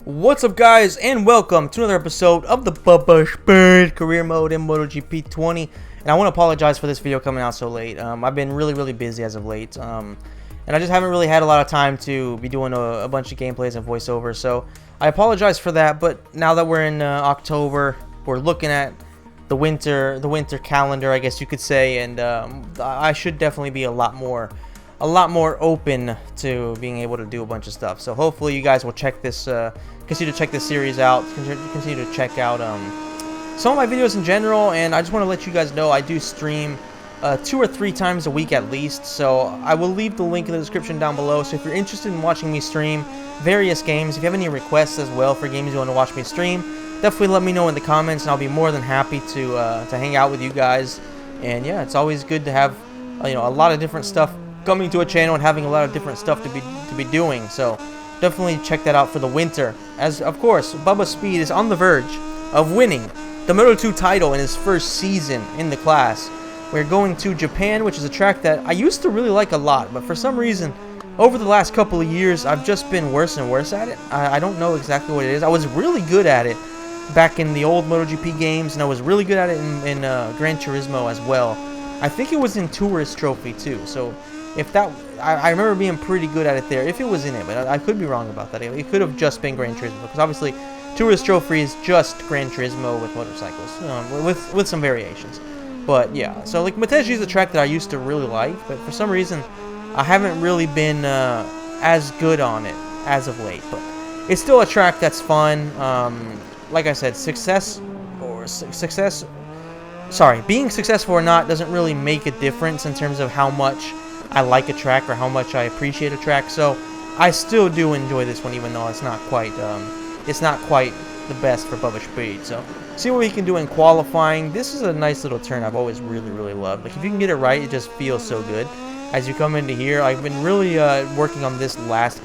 What's up, guys, and welcome to another episode of the Bubba Speed career mode in MotoGP 20. And I want to apologize for this video coming out so late. I've been really busy as of late, and I just haven't really had a lot of time to be doing a bunch of gameplays and voiceovers. So I apologize for that. But now that we're in October, we're looking at the winter calendar, I guess you could say, and I should definitely be a lot more open to being able to do a bunch of stuff. So hopefully you guys will check this, continue to check this series out, continue to check out some of my videos in general. And I just want to let you guys know I do stream 2 or 3 times a week at least. So I will leave the link in the description down below. So if you're interested in watching me stream various games, if you have any requests as well for games you want to watch me stream, definitely let me know in the comments, and I'll be more than happy to hang out with you guys. And yeah, it's always good to have a lot of different stuff coming to a channel and having a lot of different stuff to be doing. So definitely check that out for the winter. As of course, Bubba Speed is on the verge of winning the Moto2 title in his first season in the class. We're going to Japan, which is a track that I used to really like a lot, but for some reason over the last couple of years I've just been worse and worse at it. I don't know exactly what it is. I was really good at it back in the old MotoGP games, and I was really good at it in Gran Turismo as well. I think it was in Tourist Trophy too. So if that, I remember being pretty good at it there, if it was in it, but I could be wrong about that. It could have just been Gran Turismo, because obviously Tourist Trophy is just Gran Turismo with motorcycles, with some variations. But yeah, so like Motegi is a track that I used to really like, but for some reason I haven't really been as good on it as of late. But it's still a track that's fun. Like I said, being successful or not doesn't really make a difference in terms of how much I like a track or how much I appreciate a track. So I still do enjoy this one, even though it's not quite the best for Bubba Speed. So see what we can do in qualifying. This is a nice little turn I've always really loved. Like, if you can get it right, it just feels so good. As you come into here, I've been really working on this last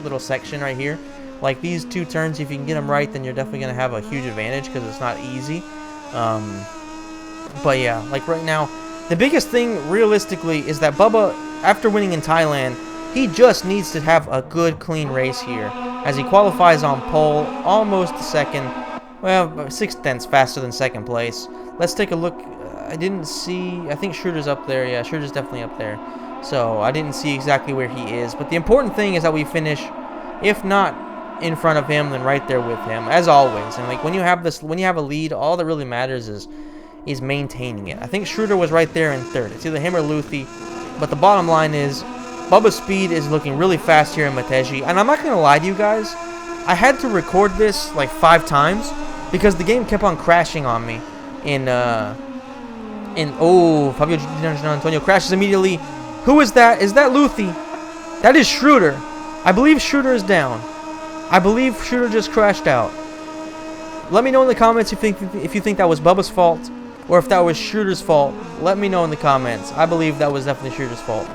little section right here. Like, these 2 turns, if you can get them right, then you're definitely going to have a huge advantage, because it's not easy. But yeah, like right now, the biggest thing realistically is that Bubba, after winning in Thailand, he just needs to have a good clean race here, as he qualifies on pole, almost second, well, 6/10 faster than second place. Let's take a look. I didn't see, I think Schrotter's up there. Yeah, Schrotter's definitely up there. So I didn't see exactly where he is, but the important thing is that we finish, if not in front of him, then right there with him, as always. And like, when you have a lead, all that really matters is maintaining it. I think Schrotter was right there in third. It's either him or Luthi, but the bottom line is Bubba Speed is looking really fast here in Motegi. And I'm not gonna lie to you guys, I had to record this like 5 times because the game kept on crashing on me. Fabio Di Antonio crashes immediately. Who is that? Is that Luthi? That is Schrotter. I believe Schrotter is down. I believe Schrotter just crashed out. Let me know in the comments if you think that was Bubba's fault, or if that was Schrotter's fault. Let me know in the comments. I believe that was definitely Schrotter's fault,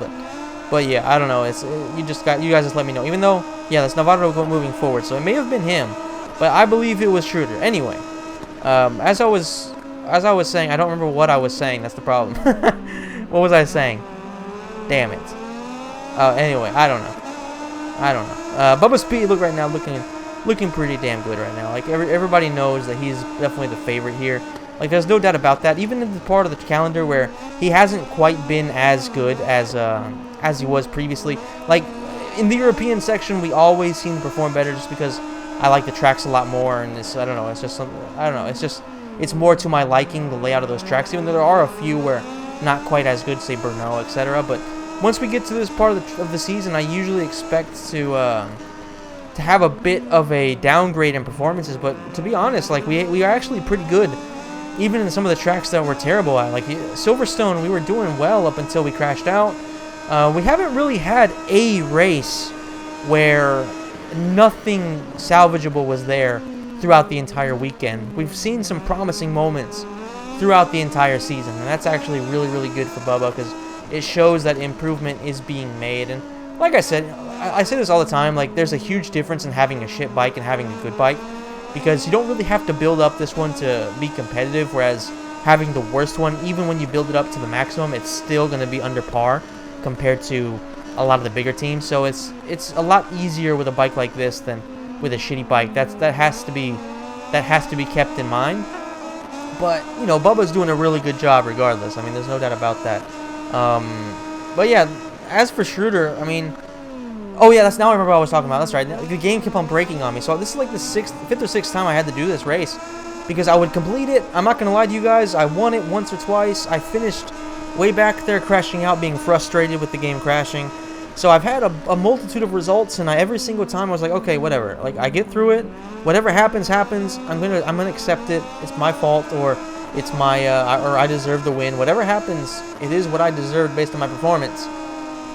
but yeah, I don't know. It's you guys just let me know. Even though, yeah, that's Navarro moving forward, so it may have been him, but I believe it was Schrotter. Anyway, as I was saying, I don't remember what I was saying. That's the problem. What was I saying? Damn it. Anyway, I don't know. Bubba Speed right now looking pretty damn good right now. Like, everybody knows that he's definitely the favorite here. Like, there's no doubt about that. Even in the part of the calendar where he hasn't quite been as good as he was previously. Like, in the European section, we always seem to perform better just because I like the tracks a lot more, and it's, I don't know, it's just something, I don't know, it's more to my liking, the layout of those tracks, even though there are a few where not quite as good, say Brno, etc. But once we get to this part of the season, I usually expect to have a bit of a downgrade in performances. But to be honest, like, we are actually pretty good, even in some of the tracks that we're terrible at. Like Silverstone, we were doing well up until we crashed out. We haven't really had a race where nothing salvageable was there throughout the entire weekend. We've seen some promising moments throughout the entire season, and that's actually really good for Bubba, because it shows that improvement is being made. And like I said, I say this all the time, like, there's a huge difference in having a shit bike and having a good bike, because you don't really have to build up this one to be competitive, whereas having the worst one, even when you build it up to the maximum, it's still going to be under par compared to a lot of the bigger teams. So it's a lot easier with a bike like this than with a shitty bike. That has to be kept in mind. But you know, Bubba's doing a really good job regardless. I mean, there's no doubt about that. But yeah, as for Schrotter, I mean, oh yeah, now I remember what I was talking about. That's right. The game kept on breaking on me. So this is like the fifth or sixth time I had to do this race because I would complete it. I'm not gonna lie to you guys. I won it once or twice. I finished way back there crashing out, being frustrated with the game crashing. So I've had a multitude of results, and every single time I was like, okay, whatever. Like, I get through it. Whatever happens, happens. I'm gonna accept it. It's my fault, or it's my or I deserve the win. Whatever happens, it is what I deserved based on my performance,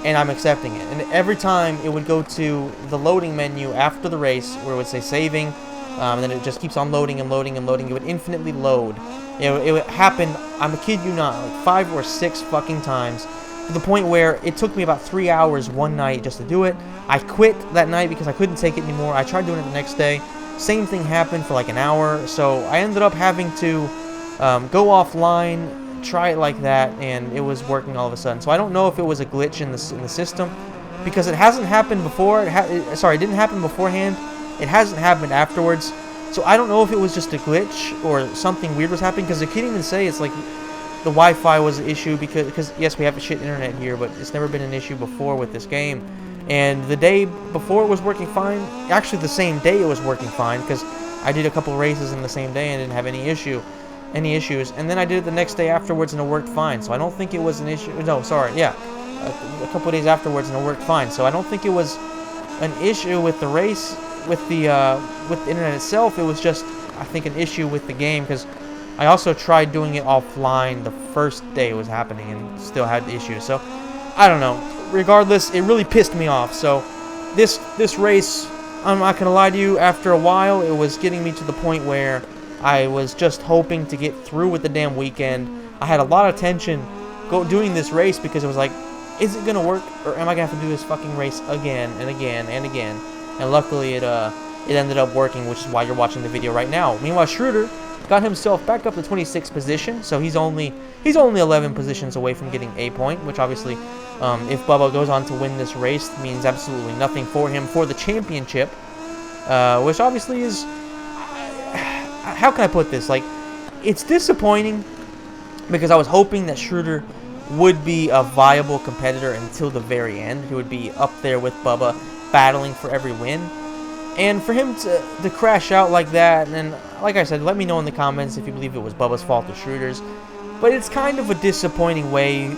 and I'm accepting it. And every time it would go to the loading menu after the race, where it would say saving, and then it just keeps on loading and loading and loading. It would infinitely load. It would happen. I'm a kid you not, like 5 or 6 fucking times. To the point where it took me about 3 hours one night just to do it. I quit that night because I couldn't take it anymore. I tried doing it the next day. Same thing happened for like an hour. So I ended up having to go offline, try it like that, and it was working all of a sudden. So I don't know if it was a glitch in the system because it hasn't happened before. Sorry, it didn't happen beforehand. It hasn't happened afterwards. So I don't know if it was just a glitch or something weird was happening because they couldn't even say it's like the Wi-Fi was an issue because yes, we have a shit internet here, but it's never been an issue before with this game. And the day before it was working fine. Actually, the same day it was working fine because I did a couple races in the same day and didn't have any issues. And then I did it the next day afterwards and it worked fine. So I don't think it was an issue. No, sorry, yeah, a couple days afterwards and it worked fine. So I don't think it was an issue with the race, with the internet itself. It was just, I think, an issue with the game because I also tried doing it offline the first day it was happening and still had issues. So, I don't know. Regardless, it really pissed me off. So, this race, I'm not going to lie to you, after a while, it was getting me to the point where I was just hoping to get through with the damn weekend. I had a lot of tension doing this race because it was like, is it going to work or am I going to have to do this fucking race again and again and again? And luckily, it ended up working, which is why you're watching the video right now. Meanwhile, Schrotter got himself back up to 26th position, so he's only 11 positions away from getting a point, which obviously, if Bubba goes on to win this race, means absolutely nothing for him for the championship, which obviously is, how can I put this? Like, it's disappointing because I was hoping that Schrotter would be a viable competitor until the very end. He would be up there with Bubba, battling for every win. And for him to crash out like that, and like I said, let me know in the comments if you believe it was Bubba's fault or Schrotter's. But it's kind of a disappointing way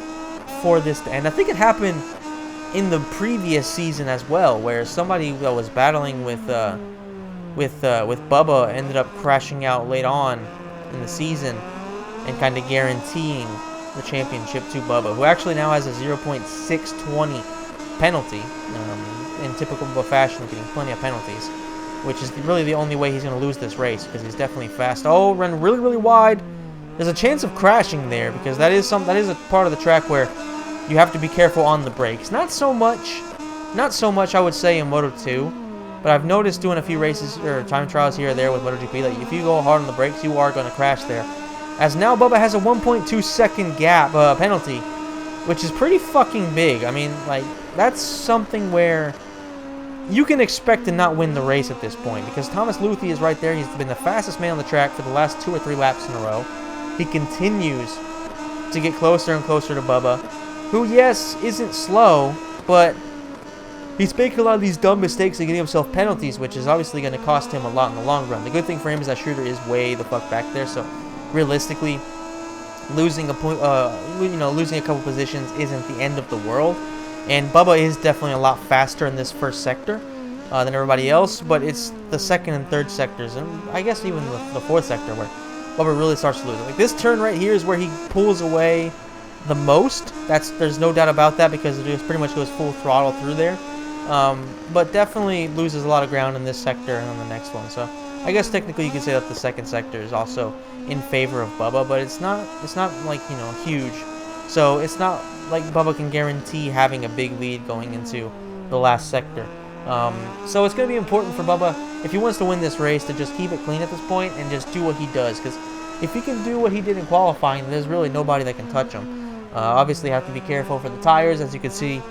for this to end. I think it happened in the previous season as well, where somebody that was battling with Bubba ended up crashing out late on in the season and kind of guaranteeing the championship to Bubba, who actually now has a 0.620 penalty. In typical Bubba fashion, getting plenty of penalties, which is really the only way he's going to lose this race because he's definitely fast. Oh, run really, really wide. There's a chance of crashing there because that is a part of the track where you have to be careful on the brakes. Not so much I would say in Moto2, but I've noticed doing a few races or time trials here or there with MotoGP that if you go hard on the brakes, you are going to crash there. As now Bubba has a 1.2 second gap penalty, which is pretty fucking big. I mean, like, that's something where you can expect to not win the race at this point because Thomas Luthi is right there. He's been the fastest man on the track for the last 2 or 3 laps in a row. He continues to get closer and closer to Bubba, who, yes, isn't slow, but he's making a lot of these dumb mistakes and getting himself penalties, which is obviously going to cost him a lot in the long run. The good thing for him is that Schrotter is way the fuck back there, so realistically, losing a point, losing a couple positions isn't the end of the world. And Bubba is definitely a lot faster in this first sector than everybody else, but it's the second and third sectors, and I guess even the fourth sector where Bubba really starts to lose. Like this turn right here is where he pulls away the most. There's no doubt about that because it just pretty much goes full throttle through there. But definitely loses a lot of ground in this sector and on the next one. So I guess technically you could say that the second sector is also in favor of Bubba, but it's not like, huge. So it's not like Bubba can guarantee having a big lead going into the last sector. So it's going to be important for Bubba, if he wants to win this race, to just keep it clean at this point and just do what he does. Because if he can do what he did in qualifying, there's really nobody that can touch him. Obviously, have to be careful for the tires. As you can see,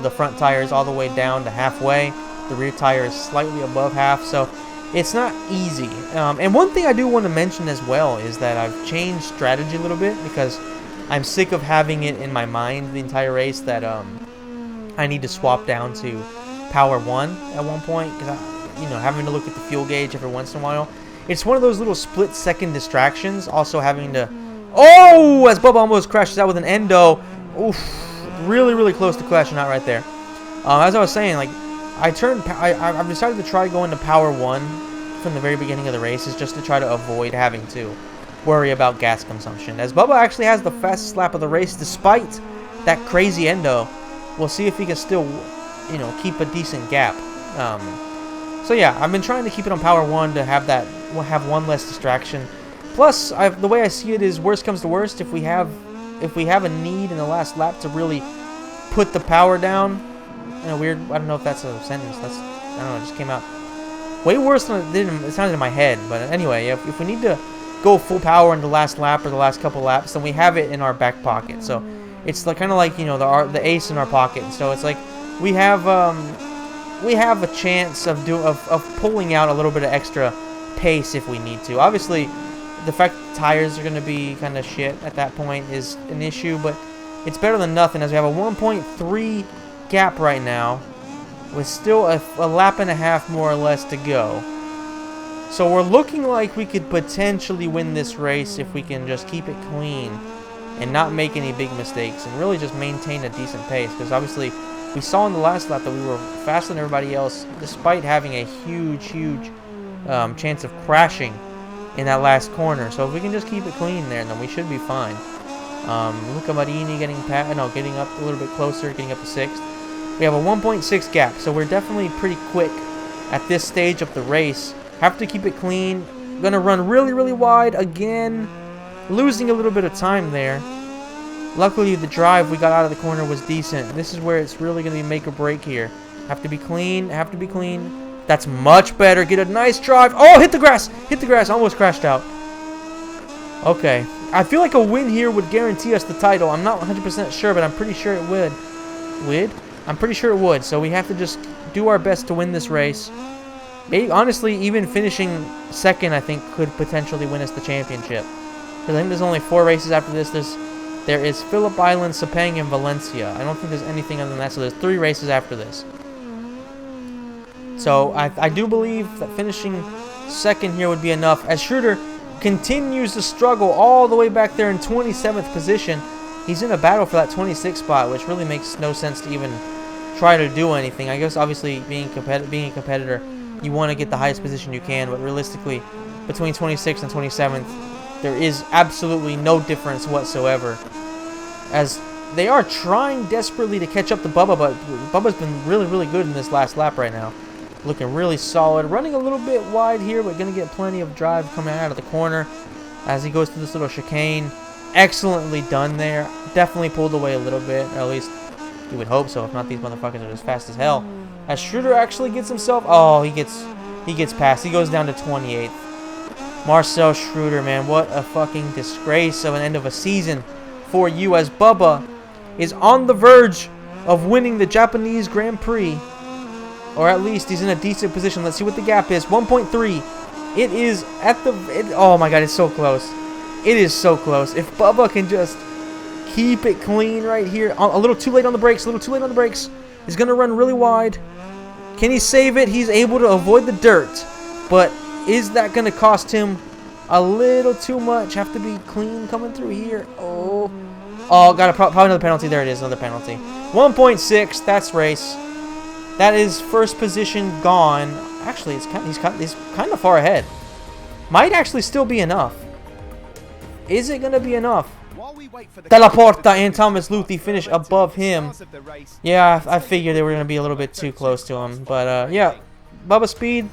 the front tires all the way down to halfway. The rear tire is slightly above half, so it's not easy. And one thing I do want to mention as well is that I've changed strategy a little bit because I'm sick of having it in my mind the entire race that I need to swap down to Power 1 at one point, because having to look at the fuel gauge every once in a while. It's one of those little split-second distractions. Also having to... Oh! As Bubba almost crashes out with an endo. Oof. Really, really close to crashing out right there. As I was saying, like, I've decided to try going to Power 1 from the very beginning of the race, is just to try to avoid having to worry about gas consumption. As Bubba actually has the fastest lap of the race despite that crazy endo. We'll see if he can still, keep a decent gap. So yeah, I've been trying to keep it on Power 1 to have one less distraction. Plus, the way I see it is, worst comes to worst, if we have a need in the last lap to really put the power down. Weird. I don't know if that's a sentence. I don't know. It just came out way worse than it sounded in my head. But anyway, if we need to go full power in the last lap or the last couple laps, then we have it in our back pocket. So it's kind of like the ace in our pocket. So it's like we have a chance of pulling out a little bit of extra pace if we need to. Obviously, the fact that the tires are going to be kind of shit at that point is an issue, but it's better than nothing, as we have a 1.3 gap right now with still a lap and a half more or less to go. So we're looking like we could potentially win this race if we can just keep it clean and not make any big mistakes and really just maintain a decent pace, because obviously we saw in the last lap that we were faster than everybody else despite having a huge chance of crashing in that last corner. So if we can just keep it clean there, then we should be fine. Luca Marini getting up a little bit closer, getting up to 6th. We have a 1.6 gap, so we're definitely pretty quick at this stage of the race. Have to keep it clean. Gonna run really, really wide again, losing a little bit of time there. Luckily, the drive we got out of the corner was decent. This is where it's really gonna be make or break here. Have to be clean. Have to be clean. That's much better. Get a nice drive. Oh, hit the grass. Hit the grass. Almost crashed out. Okay. I feel like a win here would guarantee us the title. I'm not 100% sure, but I'm pretty sure it would. I'm pretty sure it would. So we have to just do our best to win this race. Maybe, honestly, even finishing second, I think, could potentially win us the championship. Because I think there's only 4 races after this. There is Phillip Island, Sepang, and Valencia. I don't think there's anything other than that. So there's 3 races after this. So I do believe that finishing second here would be enough. As Schrotter continues to struggle all the way back there in 27th position. He's in a battle for that 26th spot, which really makes no sense to even try to do anything. I guess obviously being a competitor, you want to get the highest position you can, but realistically, between 26th and 27th, there is absolutely no difference whatsoever. As they are trying desperately to catch up to Bubba, but Bubba's been really, really good in this last lap right now. Looking really solid. Running a little bit wide here, but going to get plenty of drive coming out of the corner as he goes through this little chicane. Excellently done there. Definitely pulled away a little bit, or at least you would hope so. If not, these motherfuckers are as fast as hell. As Schrotter actually gets himself... Oh, he gets past. He goes down to 28th. Marcel Schrotter, man, what a fucking disgrace of an end of a season for you, as Bubba is on the verge of winning the Japanese Grand Prix. Or at least he's in a decent position. Let's see what the gap is. 1.3. It is at the... oh my god, it's so close. It is so close. If Bubba can just keep it clean right here. A little too late on the brakes. He's going to run really wide. Can he save it? He's able to avoid the dirt. But is that going to cost him a little too much? Have to be clean coming through here. Oh, got probably another penalty. There it is, another penalty. 1.6. That's race. That is first position gone. Actually, he's kind of far ahead. Might actually still be enough. Is it going to be enough? Della Porta and Thomas Luthi finish above him. Yeah, I figured they were going to be a little bit too close to him. But, yeah, Bubba Speed,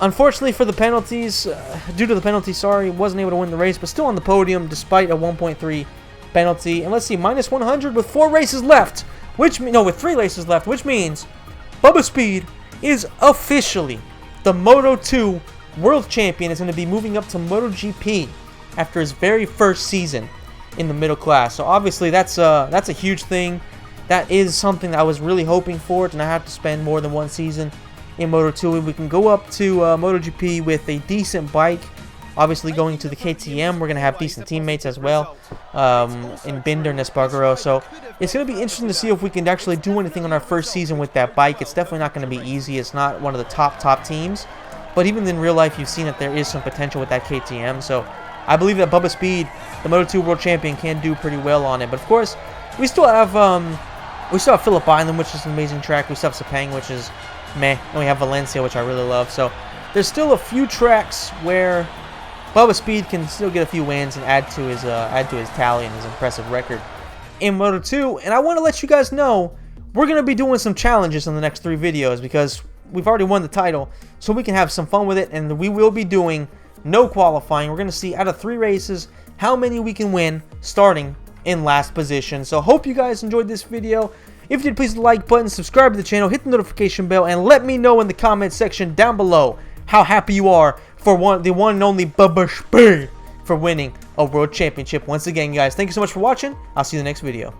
unfortunately for the penalties, due to the penalty, sorry, wasn't able to win the race, but still on the podium despite a 1.3 penalty. And let's see, minus 100 with 4 races left. With 3 races left, which means Bubba Speed is officially the Moto2 World Champion. Is going to be moving up to MotoGP after his very first season in the middle class. So obviously that's a huge thing. that is something that I was really hoping for, to not have to spend more than one season in Moto2. We can go up to MotoGP with a decent bike. Obviously, going to the KTM, we're going to have decent teammates as well in Binder and Espargaro. So it's going to be interesting to see if we can actually do anything on our first season with that bike. It's definitely not going to be easy. It's not one of the top teams. But even in real life, you've seen that there is some potential with that KTM. So I believe that Bubba Speed, the Moto2 World Champion, can do pretty well on it. But of course, we still have Phillip Island, which is an amazing track. We still have Sepang, which is meh. And we have Valencia, which I really love. So there's still a few tracks where Bubba Speed can still get a few wins and add to his tally and his impressive record in Moto2. And I want to let you guys know we're going to be doing some challenges in the next 3 videos, because we've already won the title, so we can have some fun with it. And we will be doing no qualifying. We're going to see out of 3 races how many we can win starting in last position. So hope you guys enjoyed this video. If you did, please hit the like button, subscribe to the channel, hit the notification bell, and let me know in the comment section down below how happy you are for the one and only Bubba Speed for winning a world championship once again, guys. Thank you so much for watching. I'll see you in the next video.